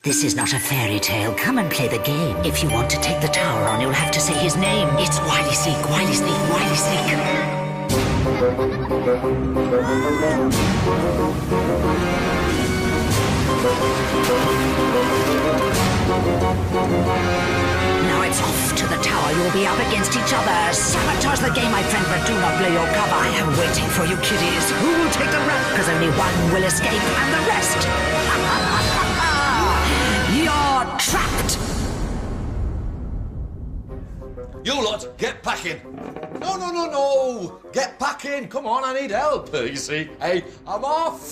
This is not a fairy tale. Come and play the game. If you want to take the tower on, you'll have to say his name. It's Wiley Sneak, Wiley Sneak, Wiley Sneak. Now it's off to the tower. You'll be up against each other. Sabotage the game, my friend, but do not blow your cover. I am waiting for you, kiddies. Who will take the run? Because only one will escape, and the rest... You're trapped! You lot, get packing. No. Get packing. Come on, I need help. You see, hey, I'm off.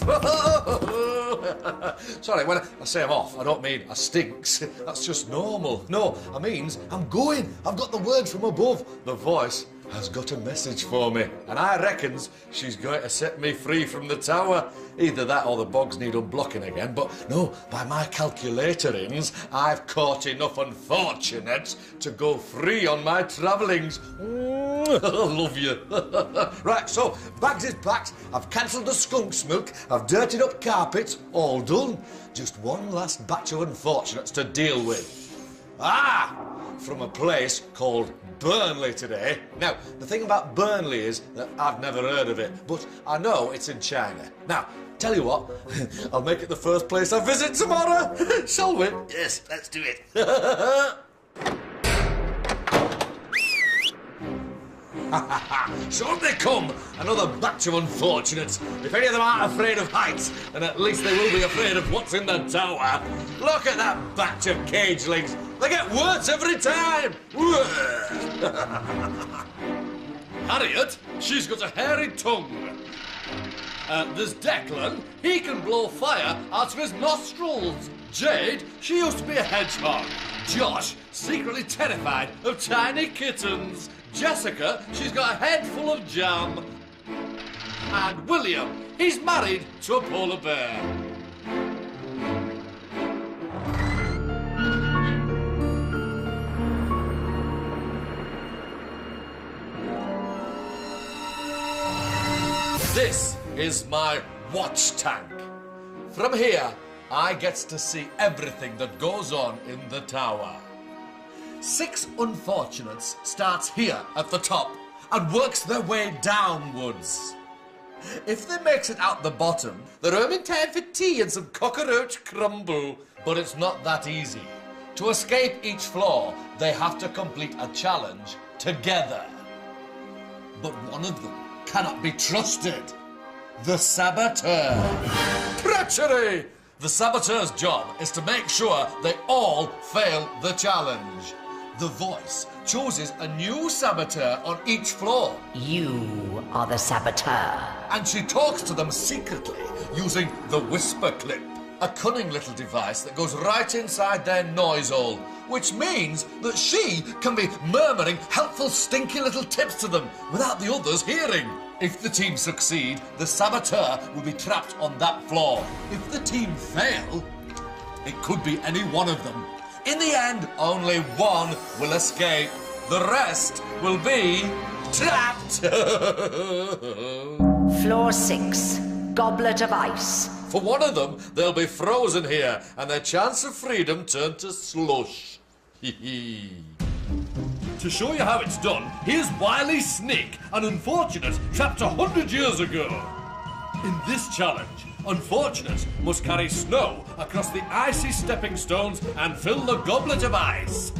Sorry, when I say I'm off, I don't mean I stinks. That's just normal. No, I means I'm going. I've got the word from above. The voice has got a message for me, and I reckons she's going to set me free from the tower. Either that or the bogs need unblocking again, but no, by my calculatorings, I've caught enough unfortunates to go free on my travellings. Love you. Right, so, bags is packed, I've cancelled the skunk's milk, I've dirtied up carpets, all done. Just one last batch of unfortunates to deal with. From a place called Burnley today. Now, the thing about Burnley is that I've never heard of it, but I know it's in China. Now, tell you what, I'll make it the first place I visit tomorrow. Shall we? Yes, let's do it. So they come, another batch of unfortunates. If any of them aren't afraid of heights, then at least they will be afraid of what's in the tower. Look at that batch of cagelings. They get worse every time. Harriet, she's got a hairy tongue. There's Declan, he can blow fire out of his nostrils. Jade, she used to be a hedgehog. Josh, secretly terrified of tiny kittens. Jessica, she's got a head full of jam. And William, he's married to a polar bear. This is my watch tank. From here, I get to see everything that goes on in the tower. 6 unfortunates starts here at the top and works their way downwards. If they makes it out the bottom, they're home in time for tea and some cockroach crumble. But it's not that easy. To escape each floor, they have to complete a challenge together. But one of them cannot be trusted. The Saboteur. Treachery! The Saboteur's job is to make sure they all fail the challenge. The voice chooses a new saboteur on each floor. You are the Saboteur. And she talks to them secretly using the whisper clip, a cunning little device that goes right inside their noise hole, which means that she can be murmuring helpful stinky little tips to them without the others hearing. If the team succeed, the Saboteur will be trapped on that floor. If the team fail, it could be any one of them. In the end, only one will escape. The rest will be trapped. Floor 6, Goblet of Ice. For one of them, they'll be frozen here, and their chance of freedom turned to slush. To show you how it's done, here's Wiley Sneak, an unfortunate trapped 100 years ago. In this challenge, unfortunates must carry snow across the icy stepping stones and fill the goblet of ice.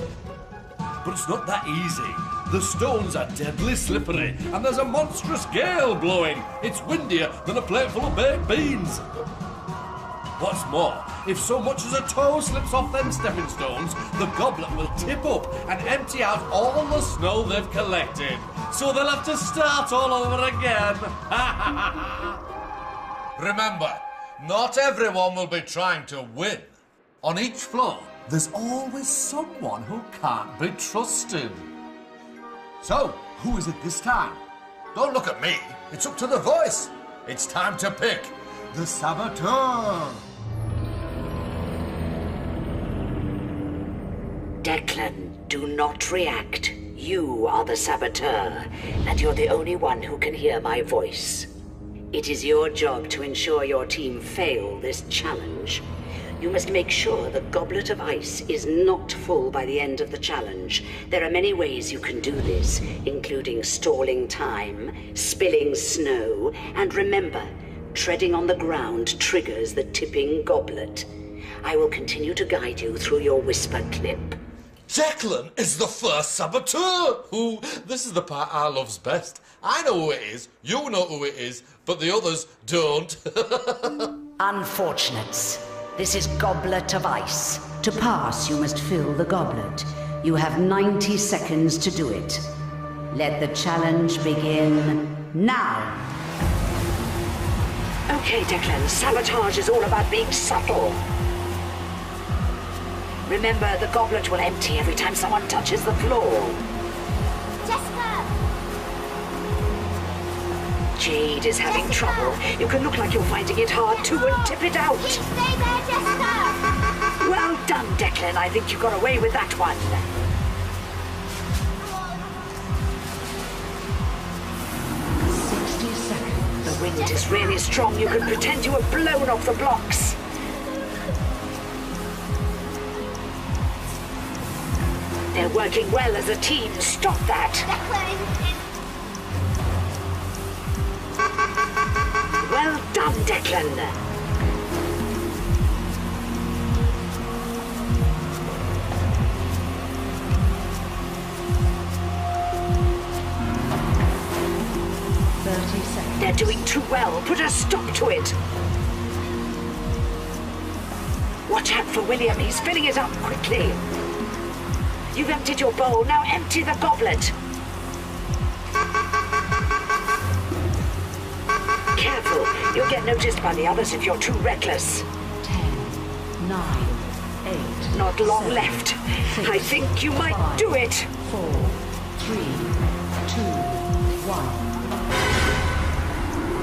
But it's not that easy. The stones are deadly slippery and there's a monstrous gale blowing. It's windier than a plate full of baked beans. What's more, if so much as a toe slips off them stepping stones, the goblet will tip up and empty out all the snow they've collected. So they'll have to start all over again. Remember, not everyone will be trying to win. On each floor, there's always someone who can't be trusted. So, who is it this time? Don't look at me. It's up to the voice. It's time to pick the Saboteur. Declan, do not react. You are the Saboteur, and you're the only one who can hear my voice. It is your job to ensure your team fail this challenge. You must make sure the goblet of ice is not full by the end of the challenge. There are many ways you can do this, including stalling time, spilling snow, and remember, treading on the ground triggers the tipping goblet. I will continue to guide you through your whisper clip. Declan is the first saboteur! Ooh, this is the part I loves best. I know who it is, you know who it is, but the others don't. Unfortunates. This is Goblet of Ice. To pass, you must fill the goblet. You have 90 seconds to do it. Let the challenge begin now. Okay, Declan, sabotage is all about being subtle. Remember, the goblet will empty every time someone touches the floor. Jessica! Jade is having trouble. You can look like you're finding it hard to and tip it out. Stay there, Jessica! Well done, Declan. I think you got away with that one. 60 seconds. The wind is really strong. You can pretend you have blown off the blocks. They're working well as a team. Stop that. Well done, Declan. They're doing too well. Put a stop to it. Watch out for William. He's filling it up quickly. You've emptied your bowl. Now empty the goblet. Careful. You'll get noticed by the others if you're too reckless. 10, 9, 8. Not long 7, left. 6, I think you might 5, do it. 4, 3, 2,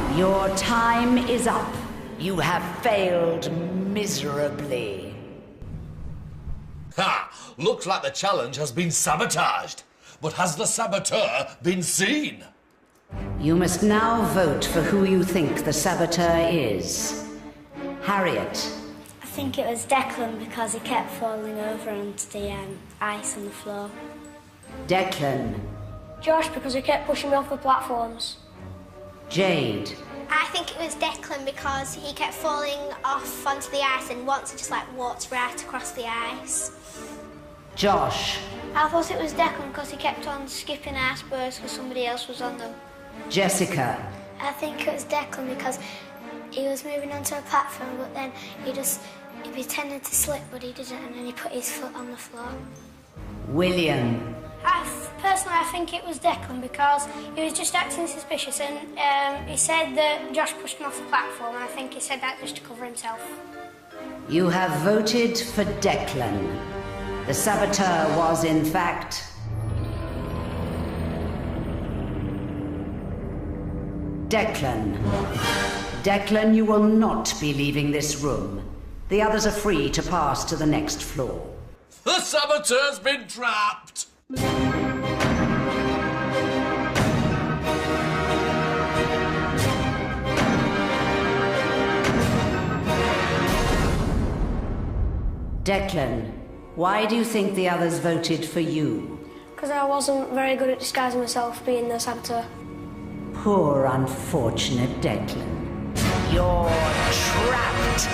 1. Your time is up. You have failed miserably. Ha! Looks like the challenge has been sabotaged. But has the saboteur been seen? You must now vote for who you think the saboteur is. Harriet. I think it was Declan because he kept falling over onto the ice on the floor. Declan. Josh, because he kept pushing me off the platforms. Jade. I think it was Declan because he kept falling off onto the ice and once just like walked right across the ice. Josh. I thought it was Declan because he kept on skipping icebergs because somebody else was on them. Jessica. I think it was Declan because he was moving onto a platform but then he pretended to slip but he didn't and then he put his foot on the floor. William. Personally, I think it was Declan because he was just acting suspicious and he said that Josh pushed him off the platform and I think he said that just to cover himself. You have voted for Declan. The saboteur was, in fact, Declan. Declan, you will not be leaving this room. The others are free to pass to the next floor. The saboteur's been trapped! Declan, why do you think the others voted for you? Because I wasn't very good at disguising myself being the saboteur. Poor unfortunate Declan. You're trapped!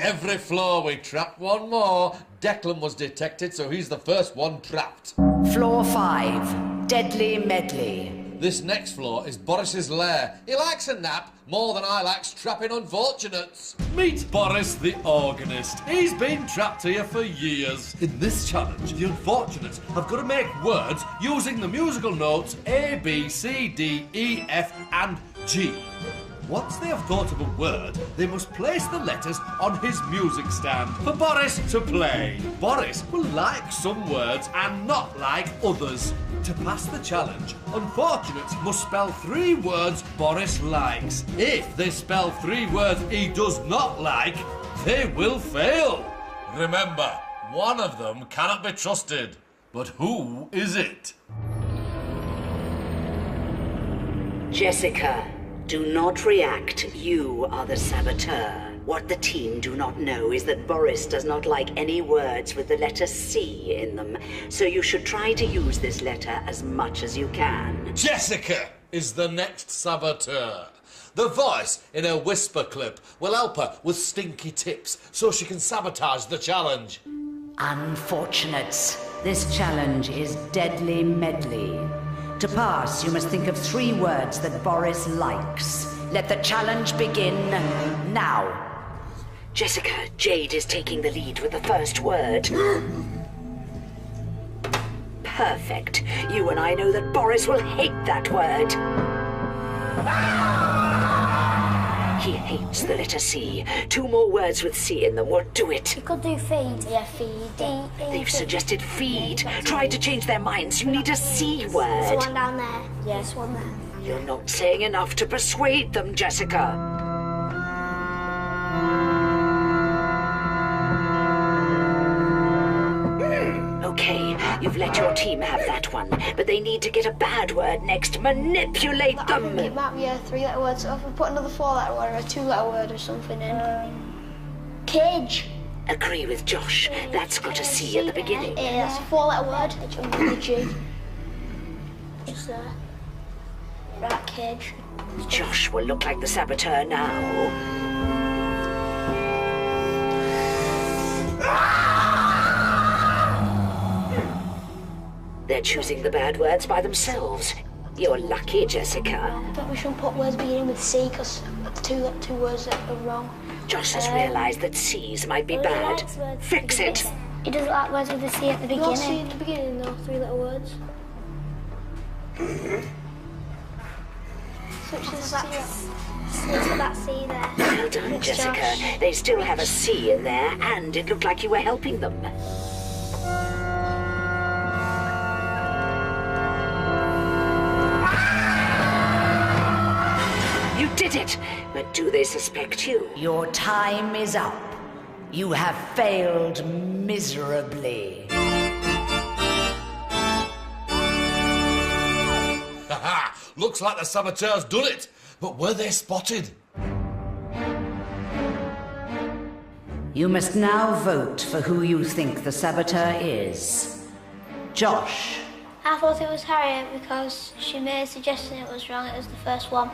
Every floor we trapped one more. Declan was detected, so he's the first one trapped. Floor 5, Deadly Medley. This next floor is Boris's lair. He likes a nap more than I like trapping unfortunates. Meet Boris the organist. He's been trapped here for years. In this challenge, the unfortunates have got to make words using the musical notes A, B, C, D, E, F and G. Once they have thought of a word, they must place the letters on his music stand for Boris to play. Boris will like some words and not like others. To pass the challenge, unfortunates must spell 3 words Boris likes. If they spell 3 words he does not like, they will fail. Remember, one of them cannot be trusted. But who is it? Jessica, do not react. You are the saboteur. What the team do not know is that Boris does not like any words with the letter C in them, so you should try to use this letter as much as you can. Jessica is the next saboteur. The voice in her whisper clip will help her with stinky tips so she can sabotage the challenge. Unfortunates, this challenge is deadly medley. To pass, you must think of 3 words that Boris likes. Let the challenge begin now. Jessica, Jade is taking the lead with the first word. Perfect. You and I know that Boris will hate that word. He hates the letter C. 2 more words with C in them will do it. You could do feed. Yeah, feed. They've suggested feed. Tried to change their minds. You need a C word. There's one down there. Yes, one there. You're not saying enough to persuade them, Jessica. Okay, you've let your team have that one, but they need to get a bad word next. Manipulate them! It might be a 3-letter word, so if we put another 4-letter word or a 2-letter word or something in. Cage. Agree with Josh. That's got a C at the beginning. Yeah, that's a 4-letter word. It's a G. Just there. Right, cage. Josh will look like the saboteur now. They're choosing the bad words by themselves. You're lucky, Jessica. I think we shouldn't put words beginning with C, because the two words that are wrong. Josh has realised that C's might be bad. Fix it. He doesn't like words with a C at the beginning. C at the beginning, though. 3-letter words. Switch to that C there. Well done, Jessica. Josh. They still have a C in there, and it looked like you were helping them. You did it! But do they suspect you? Your time is up. You have failed miserably. Haha! Looks like the saboteurs done it. But were they spotted? You must now vote for who you think the saboteur is. Josh. I thought it was Harriet because she made a suggestion it was wrong. It was the first one.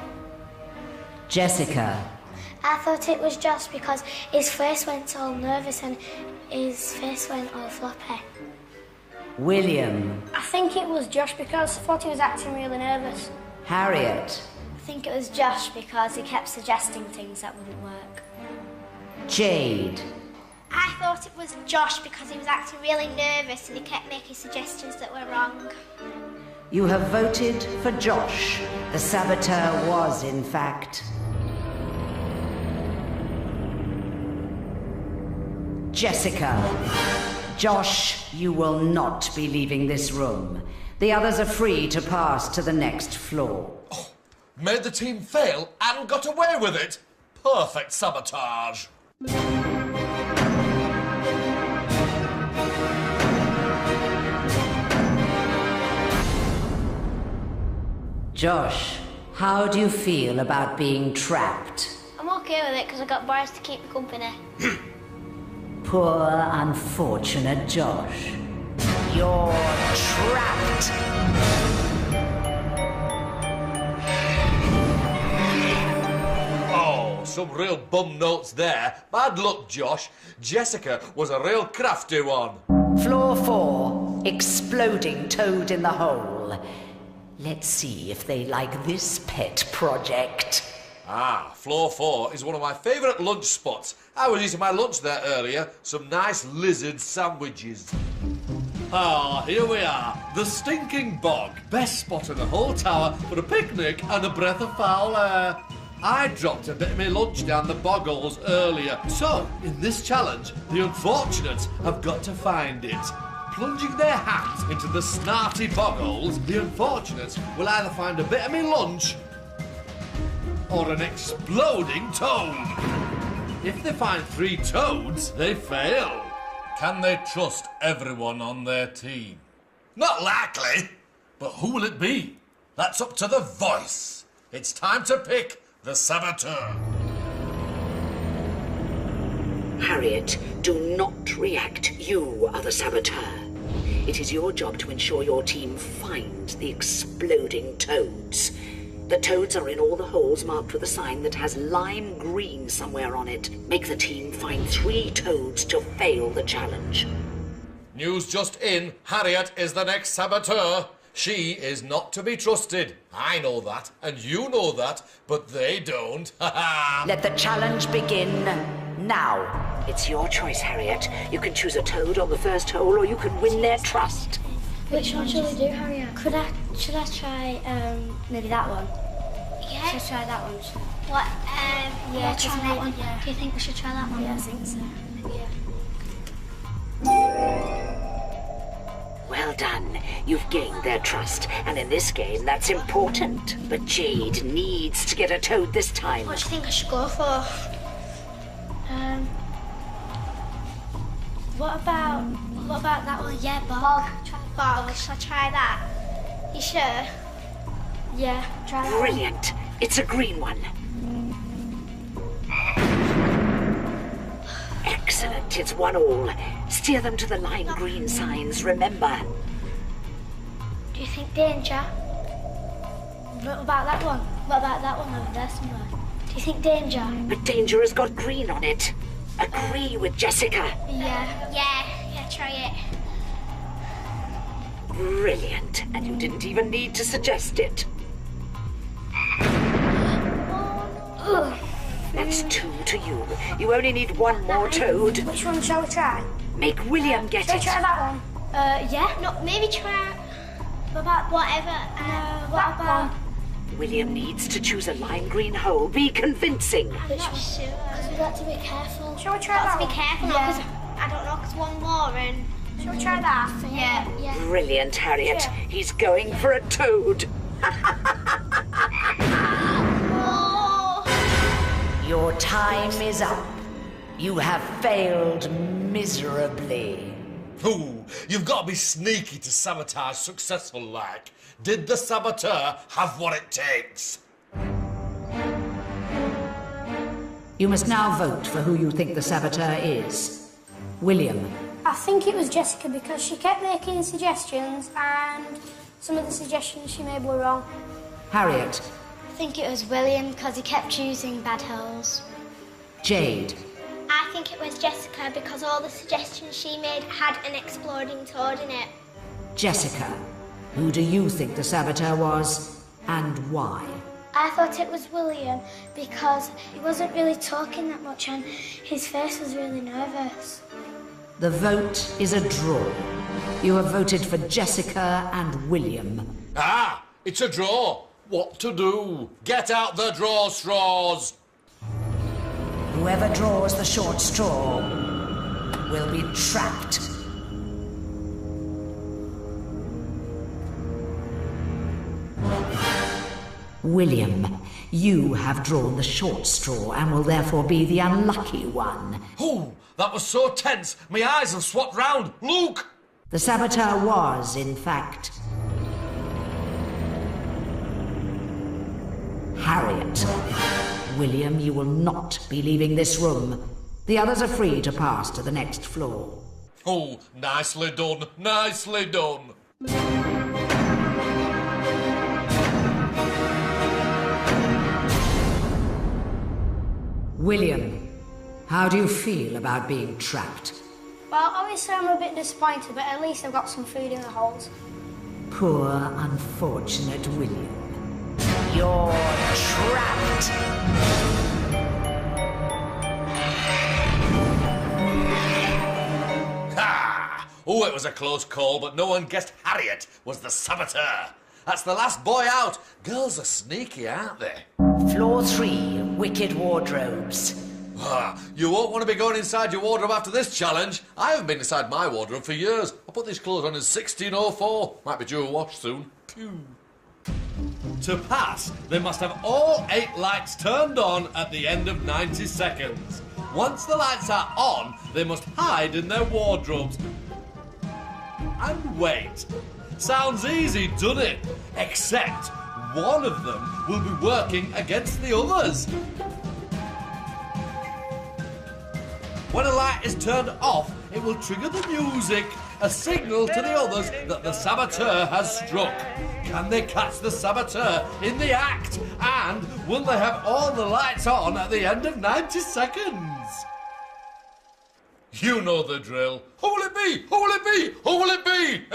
Jessica. I thought it was Josh because his face went all nervous and his face went all floppy. William. I think it was Josh because I thought he was acting really nervous. Harriet. I think it was Josh because he kept suggesting things that wouldn't work. Jade. I thought it was Josh because he was acting really nervous and he kept making suggestions that were wrong. You have voted for Josh. The saboteur was, in fact, Jessica. Josh, you will not be leaving this room. The others are free to pass to the next floor. Oh, made the team fail and got away with it. Perfect sabotage. Josh, how do you feel about being trapped? I'm okay with it because I got Boris to keep me company. Poor, unfortunate Josh. You're trapped. Oh, some real bum notes there. Bad luck, Josh. Jessica was a real crafty one. Floor 4, exploding toad in the hole. Let's see if they like this pet project. Ah, floor 4 is one of my favourite lunch spots. I was eating my lunch there earlier. Some nice lizard sandwiches. Ah, here we are. The stinking bog. Best spot in the whole tower for a picnic and a breath of foul air. I dropped a bit of my lunch down the boggles earlier. So, in this challenge, the unfortunates have got to find it. Plunging their hands into the snarty boggles, the unfortunates will either find a bit of me lunch or an exploding toad. If they find 3 toads, they fail. Can they trust everyone on their team? Not likely. But who will it be? That's up to the voice. It's time to pick the saboteur. Harriet, do not react. You are the saboteur. It is your job to ensure your team find the exploding toads. The toads are in all the holes marked with a sign that has lime green somewhere on it. Make the team find 3 toads to fail the challenge. News just in, Harriet is the next saboteur. She is not to be trusted. I know that, and you know that, but they don't. Let the challenge begin now. It's your choice, Harriet. You can choose a toad on the first hole, or you can win their trust. Which one should we do, Harriet? Should I try maybe that one? Yeah. Should I try that one? What? Yeah, try that one. Yeah. Do you think we should try that one? Yeah, I think so. Yeah. Well done. You've gained their trust, and in this game, that's important. But Jade needs to get a toad this time. What do you think I should go for? What about that one? Yeah, bog. Bog. Shall I try that? You sure? Yeah, try that one. Brilliant. It's a green one. Excellent. It's 1-1. Steer them to the lime green signs, remember. Do you think danger? What about that one? What about that one over there somewhere? Do you think danger? But danger has got green on it. Agree with Jessica. Yeah, try it. Brilliant. And you didn't even need to suggest it. That's 2 to you. You only need 1 more toad. Which one shall we try? Make William get Shall we it. try that one? Yeah. No, maybe try. What about Whatever. what about? William needs to choose a lime green hole. Be convincing. I'm not sure. Because we've got to be careful. Shall we try Got that to be one? careful now, because I don't know, because one more and... Shall we try that? Yeah. Brilliant, Harriet. Yeah. He's going for a toad. Oh. Your time is up. You have failed miserably. Ooh, you've got to be sneaky to sabotage successful like. Did the saboteur have what it takes? You must now vote for who you think the saboteur is. William. I think it was Jessica because she kept making suggestions and some of the suggestions she made were wrong. Harriet. I think it was William because he kept choosing bad holes. Jade. I think it was Jessica because all the suggestions she made had an exploding toad in it. Jessica. Who do you think the saboteur was, and why? I thought it was William because he wasn't really talking that much and his face was really nervous. The vote is a draw. You have voted for Jessica and William. Ah, it's a draw. What to do? Get out the draw straws. Whoever draws the short straw will be trapped. William, you have drawn the short straw and will therefore be the unlucky one. Oh, that was so tense. My eyes have swapped round. Look! The saboteur was, in fact, Harriet. William, you will not be leaving this room. The others are free to pass to the next floor. Oh, nicely done. Nicely done. William, how do you feel about being trapped? Well, obviously I'm a bit disappointed, but at least I've got some food in the holes. Poor, unfortunate William. You're trapped. Ha! Oh, it was a close call, but no one guessed Harriet was the saboteur. That's the last boy out. Girls are sneaky, aren't they? Floor 3, wicked wardrobes. Ah, you won't want to be going inside your wardrobe after this challenge. I haven't been inside my wardrobe for years. I put these clothes on in 1604. Might be due a wash soon. Pew. To pass, they must have all 8 lights turned on at the end of 90 seconds. Once the lights are on, they must hide in their wardrobes. And wait. Sounds easy, doesn't it? Except one of them will be working against the others. When a light is turned off, it will trigger the music, a signal to the others that the saboteur has struck. Can they catch the saboteur in the act? And will they have all the lights on at the end of 90 seconds? You know the drill. Who will it be? Who will it be? Who will it be?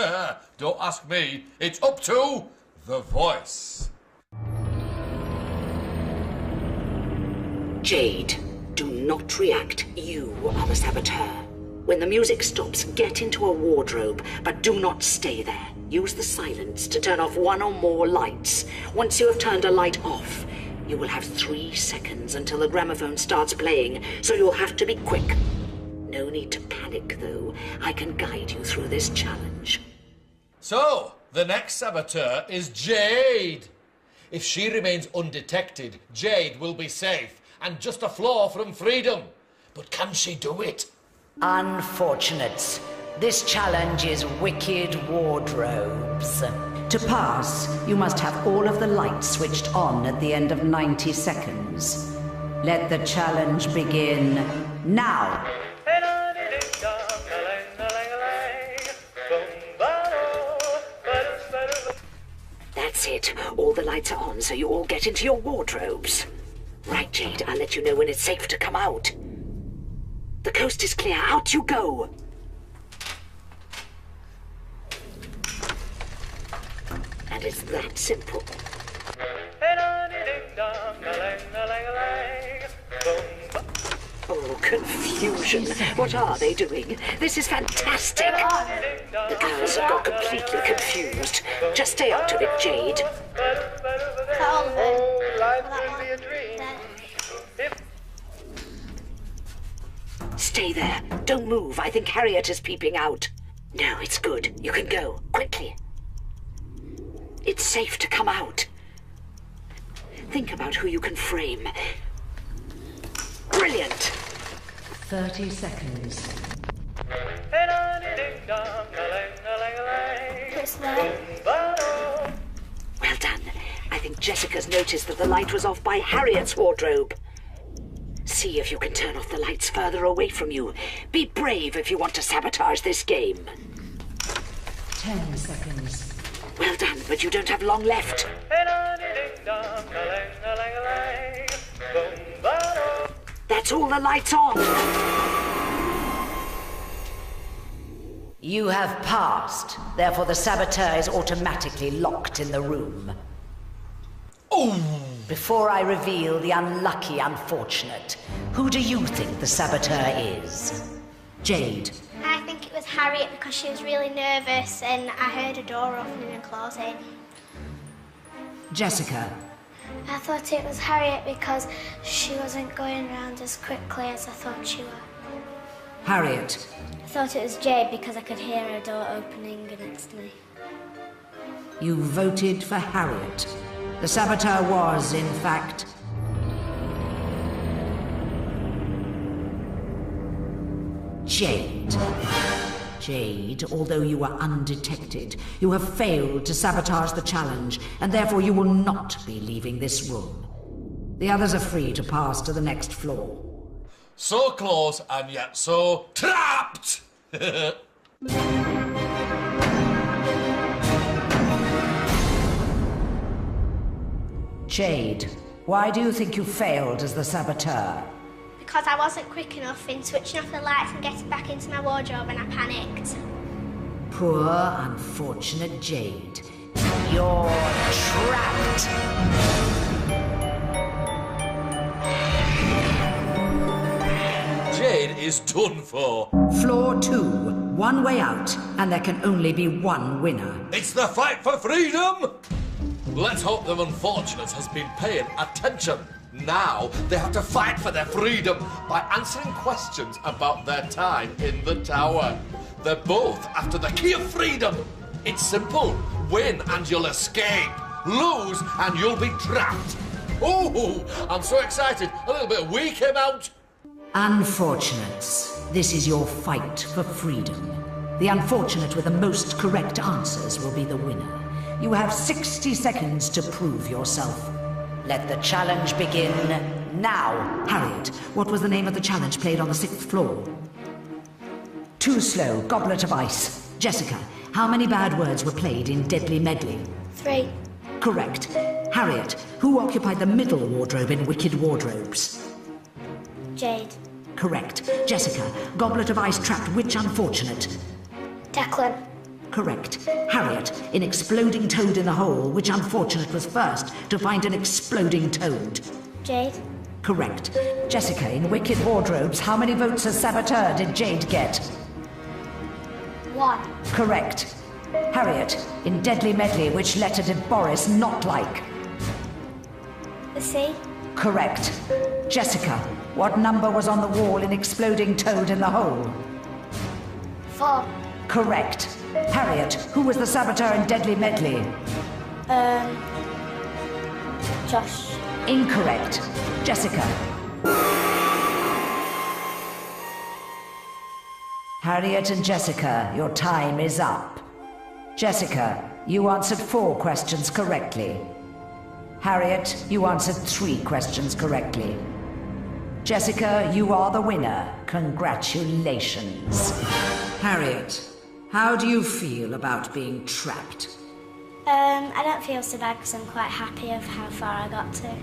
Don't ask me. It's up to the voice. Jade, do not react. You are the saboteur. When the music stops, get into a wardrobe, but do not stay there. Use the silence to turn off one or more lights. Once you have turned a light off, you will have 3 seconds until the gramophone starts playing, so you'll have to be quick. No need to panic, though. I can guide you through this challenge. So, the next saboteur is Jade. If she remains undetected, Jade will be safe and just a flaw from freedom. But can she do it? Unfortunates. This challenge is wicked wardrobes. To pass, you must have all of the lights switched on at the end of 90 seconds. Let the challenge begin now. That's it. All the lights are on, so you all get into your wardrobes. Right, Jade, I'll let you know when it's safe to come out. The coast is clear. Out you go. And it's that simple. Oh, confusion. What are they doing? This is fantastic. The girls have got completely confused. Just stay out of it, Jade. All of them. Stay there. Don't move. I think Harriet is peeping out. No, it's good. You can go. Quickly. It's safe to come out. Think about who you can frame. Brilliant. 30 seconds. It's there. Well done. I think Jessica's noticed that the light was off by Harriet's wardrobe. See if you can turn off the lights further away from you. Be brave if you want to sabotage this game. 10 seconds. Well done, but you don't have long left. That's all the lights on. You have passed. Therefore, the saboteur is automatically locked in the room. Oh! Before I reveal the unlucky unfortunate, who do you think the saboteur is? Jade. I think it was Harriet because she was really nervous and I heard a door opening and closing. Jessica. I thought it was Harriet because she wasn't going around as quickly as I thought she would. Harriet. I thought it was Jade because I could hear a door opening next to me. You voted for Harriet. The saboteur was, in fact, Jade. Jade, although you were undetected, you have failed to sabotage the challenge, and therefore you will not be leaving this room. The others are free to pass to the next floor. So close and yet so trapped! Jade, why do you think you failed as the saboteur? Because I wasn't quick enough in switching off the lights and getting back into my wardrobe and I panicked. Poor, unfortunate Jade. You're trapped! Jade is done for. Floor 2, one way out, and there can only be one winner. It's the fight for freedom! Let's hope the unfortunate has been paying attention. Now they have to fight for their freedom by answering questions about their time in the tower. They're both after the key of freedom. It's simple. Win and you'll escape. Lose and you'll be trapped. Oh, I'm so excited. A little bit weak came out. Unfortunates, this is your fight for freedom. The unfortunate with the most correct answers will be the winner. You have 60 seconds to prove yourself. Let the challenge begin now. Harriet, what was the name of the challenge played on the 6th floor? Too Slow, Goblet of Ice. Jessica, how many bad words were played in Deadly Medley? 3. Correct. Harriet, who occupied the middle wardrobe in Wicked Wardrobes? Jade. Correct. Jessica, Goblet of Ice trapped which unfortunate? Declan. Correct. Harriet, in Exploding Toad in the Hole, which unfortunate was first to find an exploding toad? Jade. Correct. Jessica, in Wicked Wardrobes, how many votes as saboteur did Jade get? 1. Correct. Harriet, in Deadly Medley, which letter did Boris not like? The C. Correct. Jessica, what number was on the wall in Exploding Toad in the Hole? 4. Correct. Harriet, who was the saboteur in Deadly Medley? Josh. Incorrect. Jessica. Harriet and Jessica, your time is up. Jessica, you answered 4 questions correctly. Harriet, you answered 3 questions correctly. Jessica, you are the winner. Congratulations. Harriet, how do you feel about being trapped? I don't feel so bad because I'm quite happy of how far I got to.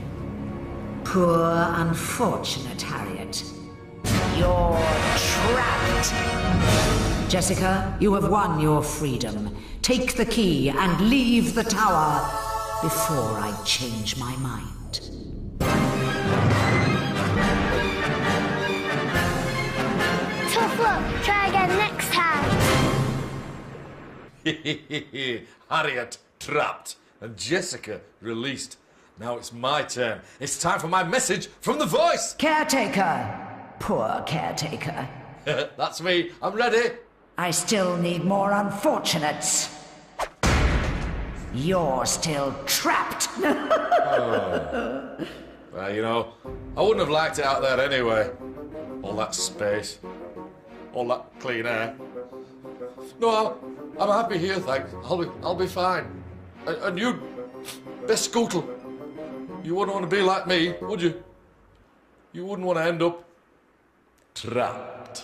Poor, unfortunate Harriet. You're trapped. Jessica, you have won your freedom. Take the key and leave the tower before I change my mind. Tough luck. Try again next time. Harriet trapped and Jessica released. Now it's my turn. It's time for my message from the voice. Caretaker. Poor caretaker. That's me. I'm ready. I still need more unfortunates. You're still trapped. Well, you know, I wouldn't have liked it out there anyway. All that space. All that clean air. No, I'm happy here, thanks. I'll be fine. And you, best Scootle, you wouldn't want to be like me, would you? You wouldn't want to end up trapped.